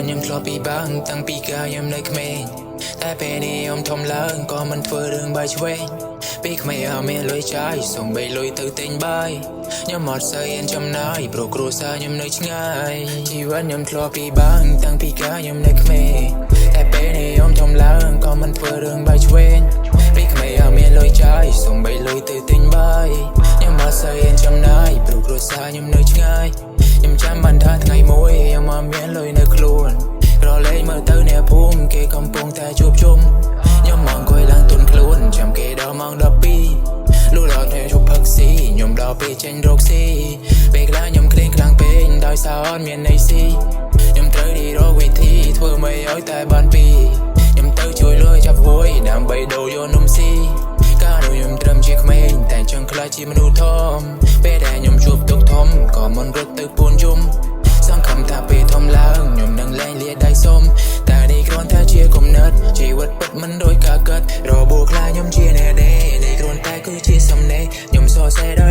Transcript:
นยังคลอปีบ้างตั้งปีกายังในเขมรแต่เป็นนิยมทอมล้างก็มันធ្វើរឿងใบឆ្វេងปีกไม่เอาเมียลอยใจส่งใบลอยទៅទិញបាយខ្ញុំអត់សូវហ៊ានចំណាយព្រោះគ្រួសារខ្ញុំនៅឆ្ងាយជីវិតខ្ញុំធ្លាប់ពីបាំងតាំងពីកាខ្ញុំនៅក្មេងតែពេលនេះខ្ញុំធំឡើងក៏មិនធ្វើរឿងបែកឆ្វេងពីក្មេងឲ្យមានលុយចាយส่งใบលុយទៅទិញបាយខ្ញុំអត់សូវហ៊ានចំណាយព្រោះគ្រួសារខ្ញុំនៅឆ្ងាយខ្ញុំចាំបានថាថ្ងៃមួយខ្ញុំមកមានលុយនៅខ្លួនក្រឡេកមើលទៅអ្នកភូមិគេកំពុងតែជួបជុំខ្ញុំមកអង្គុយឡើងទុនខ្លួនចាំគេដល់ម៉ោង12លុះដល់ថ្ងៃជប់ផឹកស៊ីខ្ញុំដល់ពេលចេញរកស៊ីពេលខ្លះខ្ញុំក្រៀងខ្លាំងពេកដោយសារអត់មានន័យស៊ីខ្ញុំត្រូវđiរកវិធីធ្វើមិនឲ្យតែបានពីខ្ញុំទៅជួយលុយចាប់ហួយដើម្បីដូរយកនំស៊ីកាលនោះខ្ញុំត្រឹមជាក្មេងតែចង់ខ្លាចជាមនុស្សធំពេលដែលខ្ញុំជួបទុកធំក៏មិនរត់ទៅពួនជុំសង្ឃឹមថាពេលធំឡើងខ្ញុំនឹងលែងលាដៃសុំតែនេះគ្រាន់តែជាគំនិតជីវិតពិតមិនដូចការគិតរបួសខ្លាចខ្ញុំជាអ្នកដេនេះគ្រាន់តែគឺជាសំណេរខ្ញុំសរសេរ